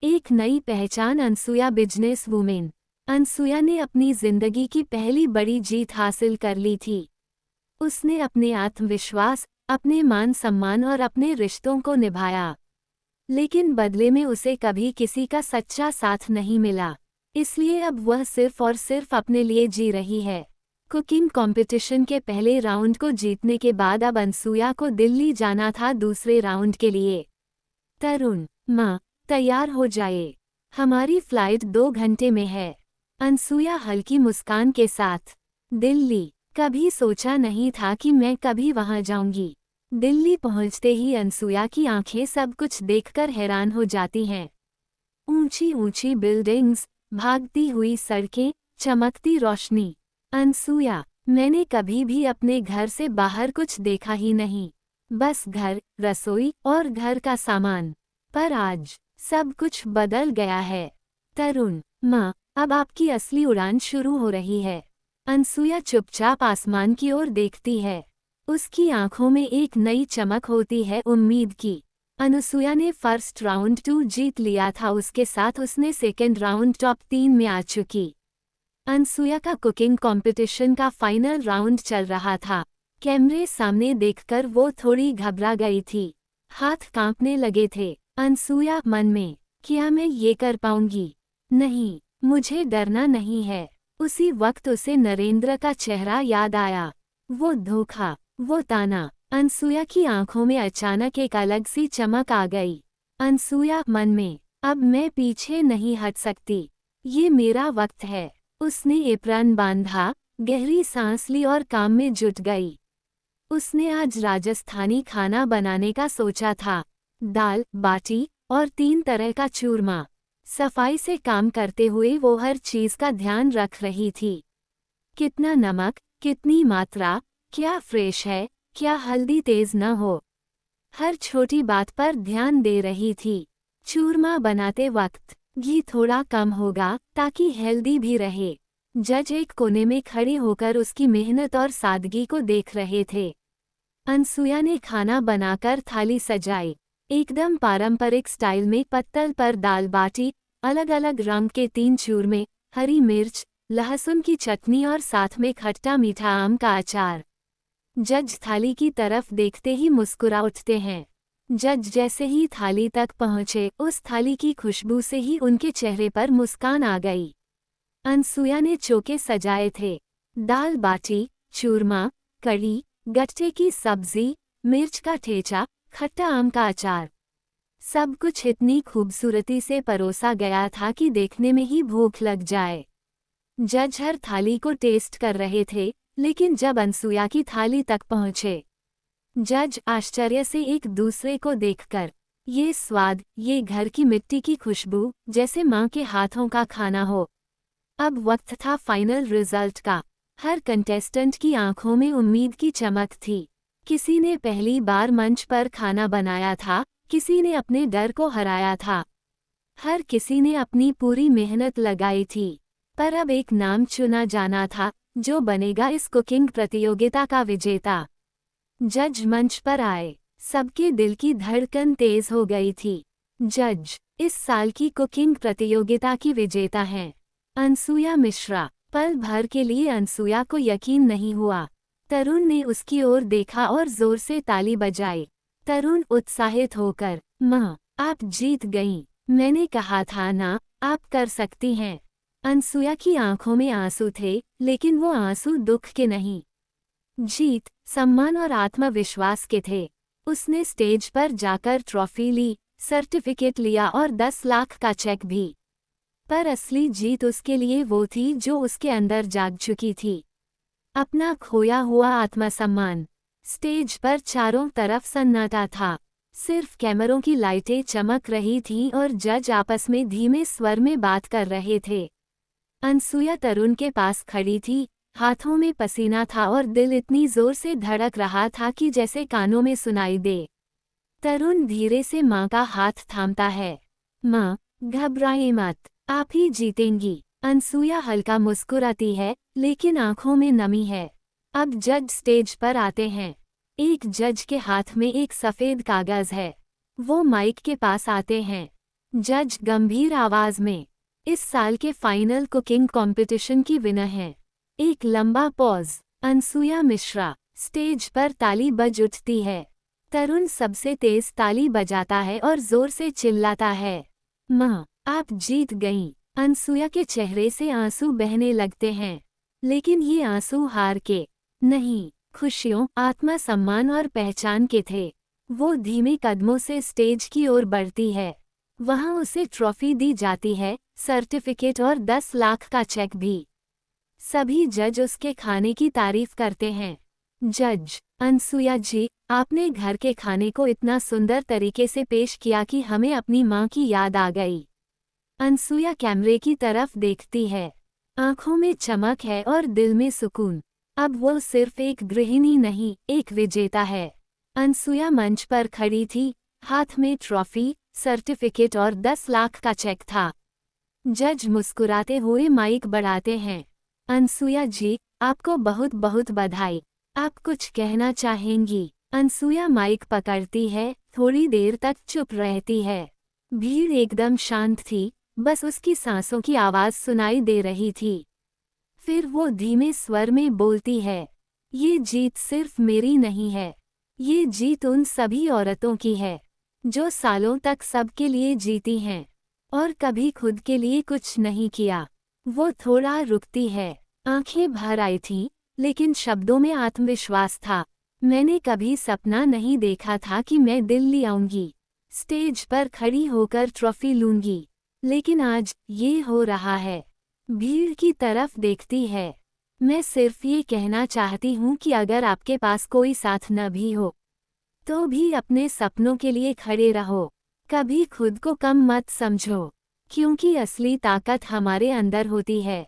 एक नई पहचान अनसुया बिजनेस वुमेन। अनसुया ने अपनी जिंदगी की पहली बड़ी जीत हासिल कर ली थी। उसने अपने आत्मविश्वास, अपने मान सम्मान और अपने रिश्तों को निभाया, लेकिन बदले में उसे कभी किसी का सच्चा साथ नहीं मिला। इसलिए अब वह सिर्फ और सिर्फ अपने लिए जी रही है। कुकिंग कंपटीशन के पहले राउंड को जीतने के बाद अब अनसुया को दिल्ली जाना था दूसरे राउंड के लिए। तरुण, माँ, तैयार हो जाए, हमारी फ्लाइट 2 घंटे में है। अनसुया हल्की मुस्कान के साथ। दिल्ली, कभी सोचा नहीं था कि मैं कभी वहां जाऊंगी। दिल्ली पहुंचते ही अनसुया की आंखें सब कुछ देखकर हैरान हो जाती हैं। ऊंची ऊंची बिल्डिंग्स, भागती हुई सड़कें, चमकती रोशनी। अनसुया, मैंने कभी भी अपने घर से बाहर कुछ देखा ही नहीं। बस घर, रसोई और घर का सामान। पर आज सब कुछ बदल गया है। तरुण, माँ, अब आपकी असली उड़ान शुरू हो रही है। अनसुया चुपचाप आसमान की ओर देखती है। उसकी आंखों में एक नई चमक होती है, उम्मीद की। अनसुया ने फर्स्ट राउंड 2 जीत लिया था, उसके साथ उसने सेकेंड राउंड टॉप 3 में आ चुकी। अनसुया का कुकिंग कंपटीशन का फाइनल राउंड चल रहा था। कैमरे सामने देखकर वो थोड़ी घबरा गई थी। हाथ कांपने लगे थे। अनसुया मन में, क्या मैं ये कर पाऊंगी? नहीं, मुझे डरना नहीं है। उसी वक्त उसे नरेंद्र का चेहरा याद आया। वो धोखा, वो ताना। अनसुया की आंखों में अचानक एक अलग सी चमक आ गई। अनसुया मन में, अब मैं पीछे नहीं हट सकती। ये मेरा वक्त है। उसने एप्रन बांधा, गहरी सांस ली और काम में जुट गई। उसने आज राजस्थानी खाना बनाने का सोचा था। दाल, बाटी और 3 तरह का चूरमा। सफाई से काम करते हुए वो हर चीज का ध्यान रख रही थी। कितना नमक, कितनी मात्रा, क्या फ्रेश है, क्या हल्दी तेज न हो। हर छोटी बात पर ध्यान दे रही थी। चूरमा बनाते वक्त घी थोड़ा कम होगा ताकि हेल्दी भी रहे। जज एक कोने में खड़े होकर उसकी मेहनत और सादगी को देख रहे थे। अनसुया ने खाना बनाकर थाली सजाई। एकदम पारंपरिक स्टाइल में पत्तल पर दाल बाटी, अलग अलग रंग के 3 चूरमे, हरी मिर्च, लहसुन की चटनी और साथ में खट्टा मीठा आम का अचार। जज थाली की तरफ देखते ही मुस्कुरा उठते हैं। जज जैसे ही थाली तक पहुंचे, उस थाली की खुशबू से ही उनके चेहरे पर मुस्कान आ गई। अनसुया ने चोके सजाए थे। दाल बाटी, चूरमा, कढ़ी, गट्टे की सब्जी, मिर्च का ठेचा, खट्टा आम का अचार। सब कुछ इतनी खूबसूरती से परोसा गया था कि देखने में ही भूख लग जाए। जज हर थाली को टेस्ट कर रहे थे, लेकिन जब अनसुया की थाली तक पहुंचे, जज आश्चर्य से एक दूसरे को देखकर, ये स्वाद, ये घर की मिट्टी की खुशबू, जैसे माँ के हाथों का खाना हो। अब वक्त था फाइनल रिजल्ट का। हर कंटेस्टेंट की आंखों में उम्मीद की चमक थी। किसी ने पहली बार मंच पर खाना बनाया था, किसी ने अपने डर को हराया था। हर किसी ने अपनी पूरी मेहनत लगाई थी। पर अब एक नाम चुना जाना था, जो बनेगा इस कुकिंग प्रतियोगिता का विजेता। जज मंच पर आए। सबके दिल की धड़कन तेज हो गई थी। जज इस साल की कुकिंग प्रतियोगिता की विजेता हैं अनसुया मिश्रा। पल भर के लिए अनसुया को यकीन नहीं हुआ। तरुण ने उसकी ओर देखा और जोर से ताली बजाई। तरुण उत्साहित होकर, माँ, आप जीत गईं। मैंने कहा था ना, आप कर सकती हैं। अनसुया की आंखों में आंसू थे, लेकिन वो आंसू दुख के नहीं, जीत, सम्मान और आत्मविश्वास के थे। उसने स्टेज पर जाकर ट्रॉफी ली, सर्टिफिकेट लिया और 10 लाख का चेक भी। पर असली जीत उसके लिए वो थी जो उसके अंदर जाग चुकी थी, अपना खोया हुआ आत्मसम्मान। स्टेज पर चारों तरफ सन्नाटा था। सिर्फ कैमरों की लाइटें चमक रही थीं और जज आपस में धीमे स्वर में बात कर रहे थे। अनसुया तरुण के पास खड़ी थी, हाथों में पसीना था और दिल इतनी जोर से धड़क रहा था कि जैसे कानों में सुनाई दे। तरुण धीरे से माँ का हाथ थामता है। माँ, घबराए मत, आप ही जीतेंगी। अनसुया हल्का मुस्कुराती है, लेकिन आंखों में नमी है। अब जज स्टेज पर आते हैं। एक जज के हाथ में एक सफेद कागज है। वो माइक के पास आते हैं। जज गंभीर आवाज में, इस साल के फाइनल कुकिंग कंपटीशन की विनर है। एक लंबा पॉज। अनसुया मिश्रा। स्टेज पर ताली बज उठती है। तरुण सबसे तेज ताली बजाता है और जोर से चिल्लाता है, माँ, आप जीत गईं। अनसुया के चेहरे से आंसू बहने लगते हैं, लेकिन ये आंसू हार के नहीं, खुशियों, आत्मसम्मान और पहचान के थे। वो धीमे कदमों से स्टेज की ओर बढ़ती है। वहाँ उसे ट्रॉफी दी जाती है, सर्टिफिकेट और 10 लाख का चेक भी। सभी जज उसके खाने की तारीफ करते हैं। जज, अनसुया जी, आपने घर के खाने को इतना सुंदर तरीके से पेश किया कि हमें अपनी माँ की याद आ गई। अनसुया कैमरे की तरफ देखती है। आंखों में चमक है और दिल में सुकून। अब वो सिर्फ एक गृहिणी नहीं, एक विजेता है। अनसुया मंच पर खड़ी थी, हाथ में ट्रॉफी, सर्टिफिकेट और 10 लाख का चेक था। जज मुस्कुराते हुए माइक बढ़ाते हैं। अनसुया जी, आपको बहुत बहुत बधाई। आप कुछ कहना चाहेंगी? अनसुया माइक पकड़ती है, थोड़ी देर तक चुप रहती है। भीड़ एकदम शांत थी, बस उसकी सांसों की आवाज सुनाई दे रही थी। फिर वो धीमे स्वर में बोलती है, ये जीत सिर्फ मेरी नहीं है, ये जीत उन सभी औरतों की है जो सालों तक सबके लिए जीती हैं और कभी खुद के लिए कुछ नहीं किया। वो थोड़ा रुकती है, आंखें भर आई थीं, लेकिन शब्दों में आत्मविश्वास था। मैंने कभी सपना नहीं देखा था कि मैं दिल्ली आऊंगी, स्टेज पर खड़ी होकर ट्रॉफी लूंगी, लेकिन आज ये हो रहा है। भीड़ की तरफ देखती है। मैं सिर्फ ये कहना चाहती हूँ कि अगर आपके पास कोई साथ न भी हो, तो भी अपने सपनों के लिए खड़े रहो। कभी खुद को कम मत समझो, क्योंकि असली ताकत हमारे अंदर होती है।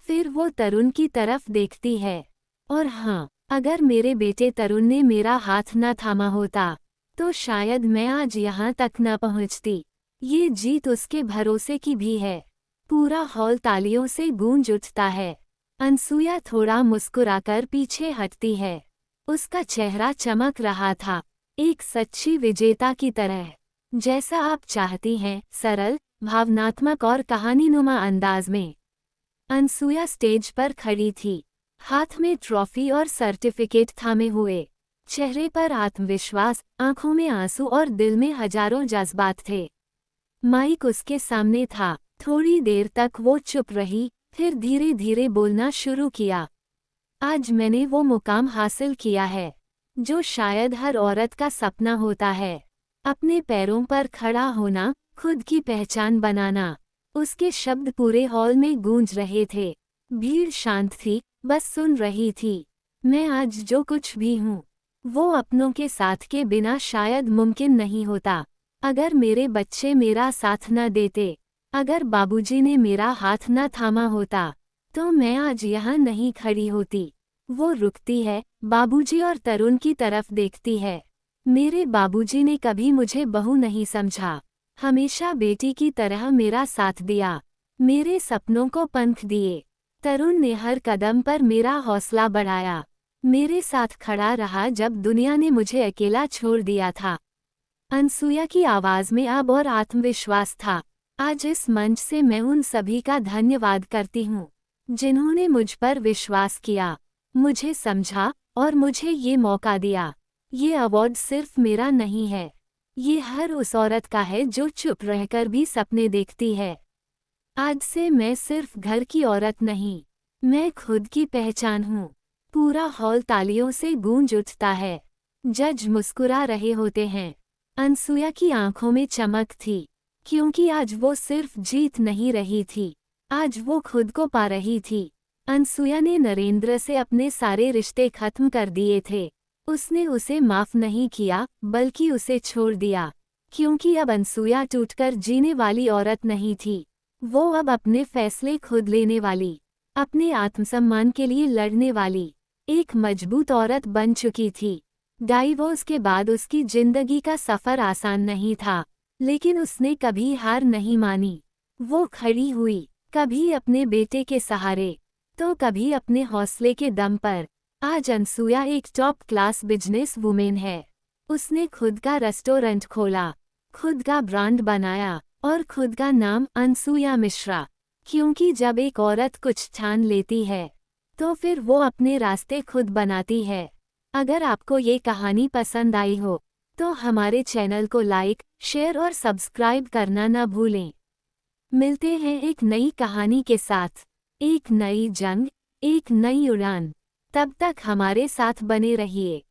फिर वो तरुण की तरफ देखती है। और हाँ, अगर मेरे बेटे तरुण ने मेरा हाथ न थामा होता, तो शायद मैं आज यहाँ तक न पहुँचती। ये जीत उसके भरोसे की भी है। पूरा हॉल तालियों से गूंज उठता है। अनसुया थोड़ा मुस्कुराकर पीछे हटती है। उसका चेहरा चमक रहा था, एक सच्ची विजेता की तरह। जैसा आप चाहती हैं, सरल, भावनात्मक और कहानीनुमा अंदाज में। अनसुया स्टेज पर खड़ी थी, हाथ में ट्रॉफी और सर्टिफिकेट थामे हुए। चेहरे पर आत्मविश्वास, आंखों में आंसू और दिल में हजारों जज्बात थे। माइक उसके सामने था। थोड़ी देर तक वो चुप रही, फिर धीरे धीरे बोलना शुरू किया। आज मैंने वो मुकाम हासिल किया है जो शायद हर औरत का सपना होता है, अपने पैरों पर खड़ा होना, खुद की पहचान बनाना। उसके शब्द पूरे हॉल में गूंज रहे थे। भीड़ शांत थी, बस सुन रही थी। मैं आज जो कुछ भी हूँ, वो अपनों के साथ के बिना शायद मुमकिन नहीं होता। अगर मेरे बच्चे मेरा साथ न देते, अगर बाबूजी ने मेरा हाथ न थामा होता, तो मैं आज यहाँ नहीं खड़ी होती। वो रुकती है, बाबूजी और तरुण की तरफ देखती है। मेरे बाबूजी ने कभी मुझे बहू नहीं समझा, हमेशा बेटी की तरह मेरा साथ दिया, मेरे सपनों को पंख दिए। तरुण ने हर कदम पर मेरा हौसला बढ़ाया, मेरे साथ खड़ा रहा जब दुनिया ने मुझे अकेला छोड़ दिया था। अनसुया की आवाज में अब और आत्मविश्वास था। आज इस मंच से मैं उन सभी का धन्यवाद करती हूँ, जिन्होंने मुझ पर विश्वास किया, मुझे समझा और मुझे ये मौका दिया। ये अवार्ड सिर्फ मेरा नहीं है, ये हर उस औरत का है जो चुप रहकर भी सपने देखती है। आज से मैं सिर्फ घर की औरत नहीं, मैं खुद की पहचान हूँ। पूरा हॉल तालियों से गूंज उठता है। जज मुस्कुरा रहे होते हैं। अनसुया की आंखों में चमक थी, क्योंकि आज वो सिर्फ जीत नहीं रही थी, आज वो खुद को पा रही थी। अनसुया ने नरेंद्र से अपने सारे रिश्ते खत्म कर दिए थे। उसने उसे माफ नहीं किया, बल्कि उसे छोड़ दिया, क्योंकि अब अनसुया टूटकर जीने वाली औरत नहीं थी। वो अब अपने फैसले खुद लेने वाली, अपने आत्मसम्मान के लिए लड़ने वाली एक मजबूत औरत बन चुकी थी। डाइवोर्स के बाद उसकी जिंदगी का सफर आसान नहीं था, लेकिन उसने कभी हार नहीं मानी। वो खड़ी हुई, कभी अपने बेटे के सहारे, तो कभी अपने हौसले के दम पर। आज अनसुया एक टॉप क्लास बिजनेस वुमेन है। उसने खुद का रेस्टोरेंट खोला, खुद का ब्रांड बनाया और खुद का नाम अनसुया मिश्रा, क्योंकि जब एक औरत कुछ ठान लेती है तो फिर वो अपने रास्ते खुद बनाती है। अगर आपको ये कहानी पसंद आई हो तो हमारे चैनल को लाइक, शेयर और सब्सक्राइब करना न भूलें। मिलते हैं एक नई कहानी के साथ, एक नई जंग, एक नई उड़ान। तब तक हमारे साथ बने रहिए।